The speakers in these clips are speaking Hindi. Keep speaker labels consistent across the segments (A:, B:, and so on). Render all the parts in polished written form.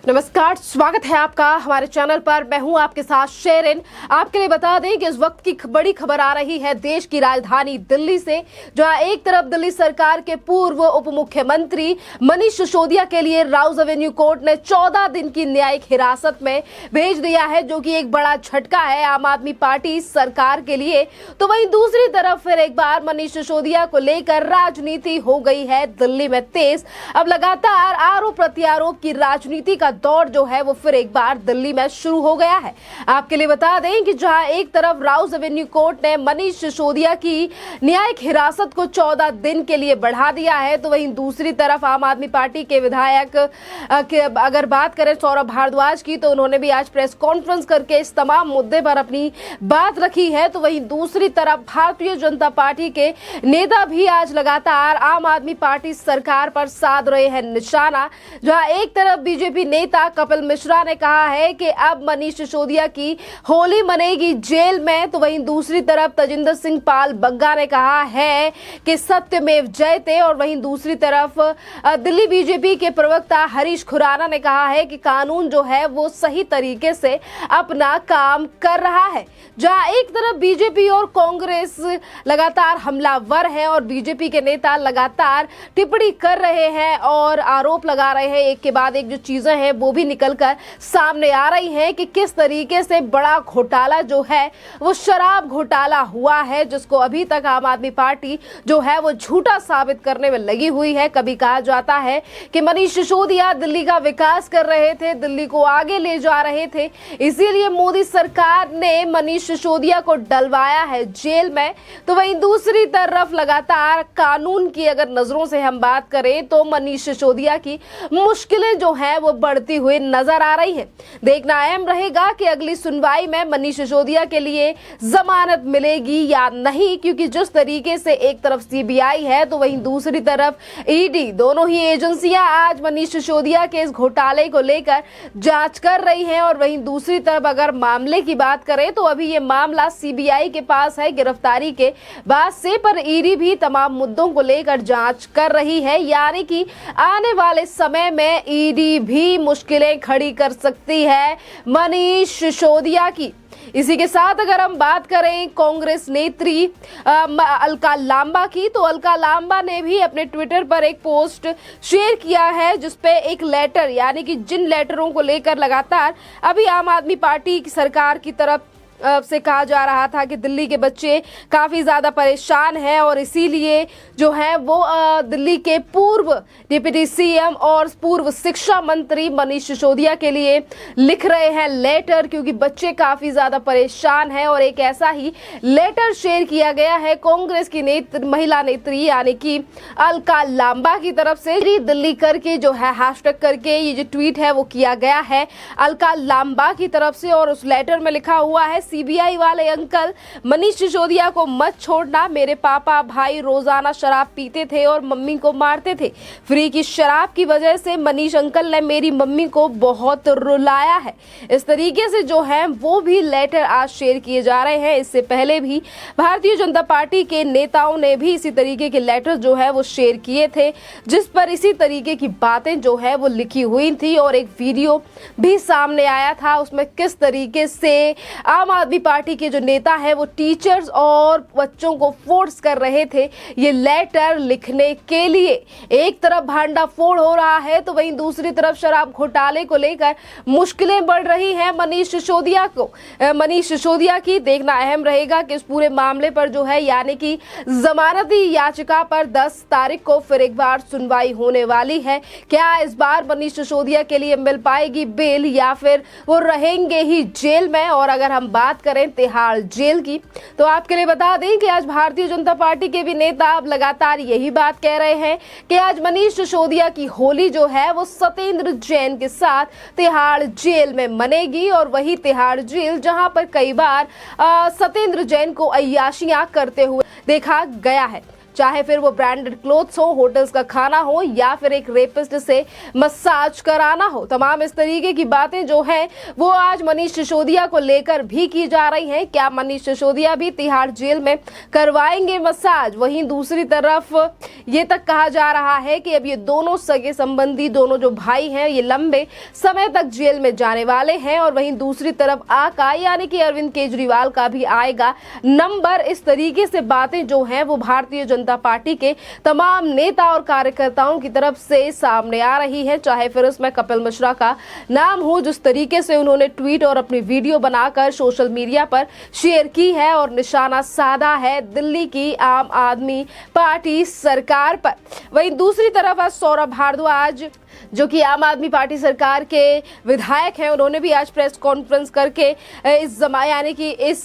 A: नमस्कार, स्वागत है आपका हमारे चैनल पर। मैं हूं आपके साथ शेरिन। आपके लिए बता दें कि इस वक्त की बड़ी खबर आ रही है देश की राजधानी दिल्ली से, जहां एक तरफ दिल्ली सरकार के पूर्व उप मुख्यमंत्री मनीष सिसोदिया के लिए राउज एवेन्यू कोर्ट ने 14 दिन की न्यायिक हिरासत में भेज दिया है, जो कि एक बड़ा झटका है आम आदमी पार्टी सरकार के लिए। तो वहीं दूसरी तरफ फिर एक बार मनीष सिसोदिया को लेकर राजनीति हो गई है दिल्ली में तेज। अब लगातार आरोप प्रत्यारोप की राजनीति का दौर जो है वो फिर एक बार दिल्ली में शुरू हो गया है। आपके लिए बता दें कि जहां एक तरफ राउज एवेन्यू कोर्ट ने मनीष सिसोदिया की न्यायिक हिरासत को 14 दिन के लिए बढ़ा दिया है, तो वहीं दूसरी तरफ आम आदमी पार्टी के विधायक अगर बात करें सौरभ भारद्वाज की, तो उन्होंने भी आज प्रेस कॉन्फ्रेंस करके इस तमाम मुद्दे पर अपनी बात रखी है। तो वहीं दूसरी तरफ भारतीय जनता पार्टी के नेता भी आज लगातार आम आदमी पार्टी सरकार पर साध रहे हैं निशाना। जहां एक तरफ बीजेपी नेता कपिल मिश्रा ने कहा है कि अब मनीष सिसोदिया की होली मनेगी जेल में, तो वहीं दूसरी तरफ तजिंदर सिंह पाल बग्गा ने कहा है कि सत्यमेव जयते। और वहीं दूसरी तरफ दिल्ली बीजेपी के प्रवक्ता हरीश खुराना ने कहा है कि कानून जो है वो सही तरीके से अपना काम कर रहा है। जहां एक तरफ बीजेपी और कांग्रेस लगातार हमलावर हैं और बीजेपी के नेता लगातार टिप्पणी कर रहे हैं और आरोप लगा रहे हैं, एक के बाद एक जो चीजें हैं वो भी निकलकर सामने आ रही हैं कि किस तरीके से बड़ा घोटाला जो है वो शराब घोटाला हुआ है, जिसको अभी तक आम आदमी पार्टी जो है वो झूठा साबित करने में लगी हुई है। कभी कहा जाता है कि मनीष सिसोदिया दिल्ली का विकास कर रहे थे, दिल्ली को आगे ले जा रहे थे, इसीलिए मोदी सरकार ने मनीष सिसोदिया को डलवाया है जेल में। तो वहीं दूसरी तरफ लगातार कानून की अगर नजरों से हम बात करें तो मनीष सिसोदिया की मुश्किलें जो है वो बढ़ती हुई नजर आ रही है। देखना अहम रहेगा कि अगली सुनवाई में मनीष सिसोदिया के लिए जमानत मिलेगी या नहीं, क्योंकि जिस तरीके से एक तरफ सीबीआई है तो वहीं दूसरी तरफ ईडी, दोनों ही एजेंसियां आज मनीष सिसोदिया के इस घोटाले को लेकर जांच कर रही हैं। और वहीं दूसरी तरफ अगर मामले की बात करें तो अभी ये मामला सीबीआई के पास है गिरफ्तारी के बाद से, पर ईडी भी तमाम मुद्दों को लेकर जांच कर रही है, यानी कि आने वाले समय में ईडी भी मुश्किलें खड़ी कर सकती है मनीष सिसोदिया की। इसी के साथ अगर हम बात करें कांग्रेस नेत्री अलका लांबा की, तो अलका लांबा ने भी अपने ट्विटर पर एक पोस्ट शेयर किया है जिसपे एक लेटर, यानी कि जिन लेटरों को लेकर लगातार अभी आम आदमी पार्टी की सरकार की तरफ से कहा जा रहा था कि दिल्ली के बच्चे काफी ज्यादा परेशान हैं और इसीलिए जो है वो दिल्ली के पूर्व डिप्टी सीएम और पूर्व शिक्षा मंत्री मनीष सिसोदिया के लिए लिख रहे हैं लेटर, क्योंकि बच्चे काफी ज्यादा परेशान हैं। और एक ऐसा ही लेटर शेयर किया गया है कांग्रेस की महिला नेत्री यानी कि अलका लांबा की तरफ से, दिल्ली करके जो है हैशटैग करके ये जो ट्वीट है वो किया गया है अलका लांबा की तरफ से। और उस लेटर में लिखा हुआ है, सीबीआई वाले अंकल, मनीष सिसोदिया को मत छोड़ना। मेरे पापा भाई रोजाना शराब पीते थे और मम्मी को मारते थे। फ्री की शराब की वजह से मनीष अंकल ने मेरी मम्मी को बहुत रुलाया है। इस तरीके से जो है वो भी लेटर आज शेयर किए जा रहे हैं। इससे पहले भी भारतीय जनता पार्टी के नेताओं ने भी इसी तरीके के लेटर जो है वो शेयर किए थे, जिस पर इसी तरीके की बातें जो है वो लिखी हुई थी। और एक वीडियो भी सामने आया था, उसमें किस तरीके से आम आदमी पार्टी के जो नेता है वो टीचर्स और बच्चों को फोर्स कर रहे थे ये लेटर लिखने के लिए। एक तरफ भांडाफोड़ हो रहा है तो वहीं दूसरी तरफ शराब घोटाले को लेकर मुश्किलें बढ़ रही हैं मनीष सिसोदिया की। देखना अहम रहेगा कि इस पूरे मामले पर जो है यानी कि जमानती याचिका पर 10 तारीख को फिर एक बार सुनवाई होने वाली है। क्या इस बार मनीष सिसोदिया के लिए मिल पाएगी बेल या फिर वो रहेंगे ही जेल में? और अगर हम बात करें तिहाड़ जेल की, तो आपके लिए बता दें कि आज भारतीय जनता पार्टी के भी नेता अब लगातार यही बात कह रहे हैं कि आज मनीष सिसोदिया की होली जो है वो सत्येंद्र जैन के साथ तिहाड़ जेल में मनेगी। और वही तिहाड़ जेल जहां पर कई बार सत्येंद्र जैन को अय्याशियां करते हुए देखा गया है। चाहे फिर वो ब्रांडेड क्लोथ्स हो, होटल्स का खाना हो या फिर एक रेपिस्ट से मसाज कराना हो। तमाम इस तरीके की बातें जो है वो आज मनीष सिसोदिया को लेकर भी की जा रही हैं। क्या मनीष सिसोदिया भी तिहाड़ जेल में करवाएंगे मसाज? वहीं दूसरी तरफ ये तक कहा जा रहा है कि अब ये दोनों सगे संबंधी, दोनों जो भाई हैं, ये लंबे समय तक जेल में जाने वाले हैं। और वहीं दूसरी तरफ आका यानी कि अरविंद केजरीवाल का भी आएगा नंबर। इस तरीके से बातें जो हैं वो भारतीय जनता पार्टी के तमाम नेता और कार्यकर्ताओं की तरफ से सामने आ रही है। चाहे फिर उसमें कपिल मिश्रा का नाम हो, जिस तरीके से उन्होंने ट्वीट और अपनी वीडियो बनाकर सोशल मीडिया पर शेयर की है और निशाना साधा है दिल्ली की आम आदमी पार्टी सरकार पर। वहीं दूसरी तरफ आज सौरभ भारद्वाज जो कि आम आदमी पार्टी सरकार के विधायक हैं, उन्होंने भी आज प्रेस कॉन्फ्रेंस करके इस यानी कि इस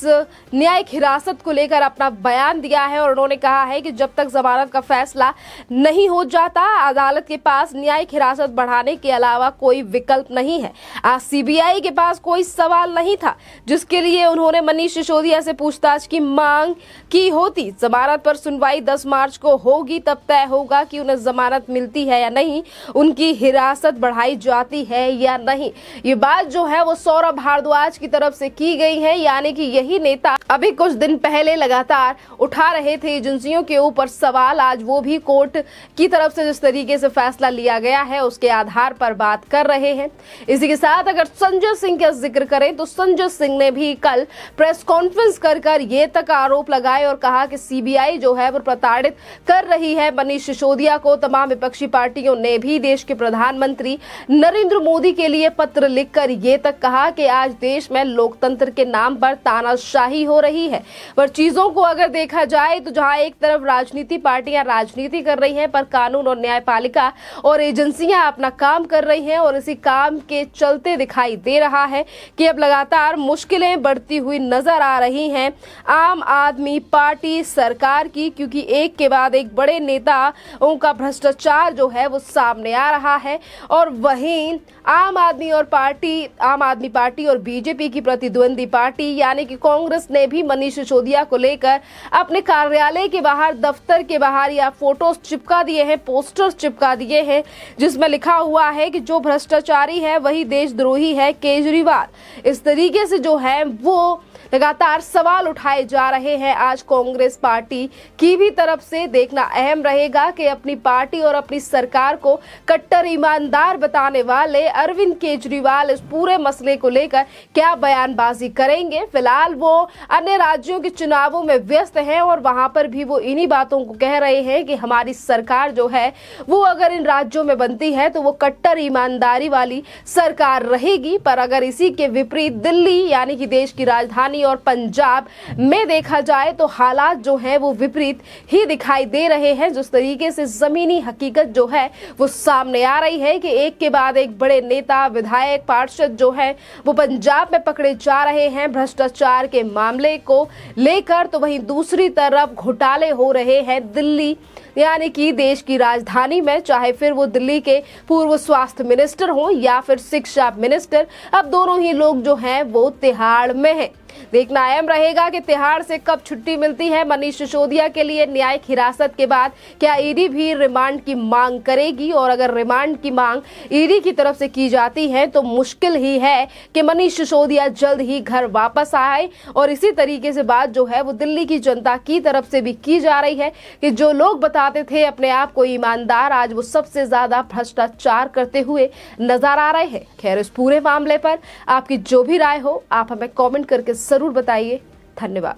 A: न्यायिक हिरासत को लेकर अपना बयान दिया है। और उन्होंने कहा है कि जब तक जमानत का फैसला नहीं हो जाता, अदालत के पास न्यायिक हिरासत बढ़ाने के अलावा कोई विकल्प नहीं है। आज सीबीआई के पास कोई सवाल नहीं था जिसके लिए उन्होंने मनीष सिसोदिया से पूछताछ की मांग की होती। जमानत पर सुनवाई 10 मार्च को होगी, तब तय होगा कि उन्हें जमानत मिलती है या नहीं, उनकी हिरासत बढ़ाई जाती है या नहीं। ये बात जो है वो सौरभ भारद्वाज की तरफ से की गई है, यानी कि यही नेता अभी कुछ दिन पहले लगातार उठा रहे थे एजेंसियों के ऊपर सवाल। आज वो भी कोर्ट की तरफ से जिस तरीके से फैसला लिया गया है उसके आधार पर बात कर रहे हैं। इसी के साथ अगर संजय सिंह का जिक्र करें तो संजय सिंह ने भी कल प्रेस कॉन्फ्रेंस कर ये तक आरोप लगाए और कहा कि सीबीआई जो है वो प्रताड़ित कर रही है मनीष सिसोदिया को। तमाम विपक्षी पार्टियों ने भी देश के प्रधानमंत्री नरेंद्र मोदी के लिए पत्र लिखकर ये तक कहा कि आज देश में लोकतंत्र के नाम पर तानाशाही हो रही है। पर चीजों को अगर देखा जाए तो जहां एक तरफ राजनीति पार्टियां राजनीति कर रही हैं, पर कानून और न्यायपालिका और एजेंसियां अपना काम कर रही हैं। और इसी काम के चलते दिखाई दे रहा है कि अब लगातार मुश्किलें बढ़ती हुई नजर आ रही हैं आम आदमी पार्टी सरकार की, क्योंकि एक के बाद एक बड़े नेताओं का भ्रष्टाचार जो है वो सामने आ रहा है। और वहीं आम आदमी पार्टी और बीजेपी की प्रतिद्वंदी पार्टी यानी कि कांग्रेस ने भी मनीष सिसोदिया को लेकर अपने कार्यालय के बाहर, दफ्तर के बाहर या फोटोज चिपका दिए हैं, पोस्टर्स चिपका दिए हैं, जिसमें लिखा हुआ है कि जो भ्रष्टाचारी है वही देशद्रोही है, केजरीवाल। इस तरीके से जो है वो लगातार सवाल उठाए जा रहे हैं। आज कांग्रेस पार्टी की भी तरफ से देखना अहम रहेगा कि अपनी पार्टी और अपनी सरकार को कट्टर ईमानदार बताने वाले अरविंद केजरीवाल इस पूरे मसले को लेकर क्या बयानबाजी करेंगे। फिलहाल वो अन्य राज्यों के चुनावों में व्यस्त हैं और वहां पर भी वो इन्हीं बातों को कह रहे हैं कि हमारी सरकार जो है वो अगर इन राज्यों में बनती है तो वो कट्टर ईमानदारी वाली सरकार रहेगी। पर अगर इसी के विपरीत दिल्ली यानी कि देश की राजधानी और पंजाब में देखा जाए तो हालात जो हैं वो विपरीत ही दिखाई दे रहे हैं। जिस तरीके से जमीनी हकीकत जो है वो सामने आ रही है कि एक के बाद एक बड़े नेता, विधायक, पार्षद जो है वो पंजाब में पकड़े जा रहे हैं भ्रष्टाचार के मामले को लेकर, तो वहीं दूसरी तरफ घोटाले हो रहे हैं दिल्ली यानी कि देश की राजधानी में। चाहे फिर वो दिल्ली के पूर्व स्वास्थ्य मिनिस्टर हो या फिर शिक्षा मिनिस्टर, अब दोनों ही लोग जो हैं वो तिहाड़ में हैं। देखना अहम रहेगा कि तिहाड़ से कब छुट्टी मिलती है मनीष सिसोदिया के लिए। न्यायिक हिरासत के बाद क्या ईडी भी रिमांड की मांग करेगी? और अगर रिमांड की मांग ईडी की तरफ से की जाती है तो मुश्किल ही है कि मनीष सिसोदिया जल्द ही घर वापस आए। और इसी तरीके से बात जो है वो दिल्ली की जनता की तरफ से भी की जा रही है कि जो लोग बताते थे अपने आप को ईमानदार, आज वो सबसे ज्यादा भ्रष्टाचार करते हुए नजर आ रहे हैं। खैर, इस पूरे मामले पर आपकी जो भी राय हो आप हमें कमेंट करके जरूर बताइए। धन्यवाद।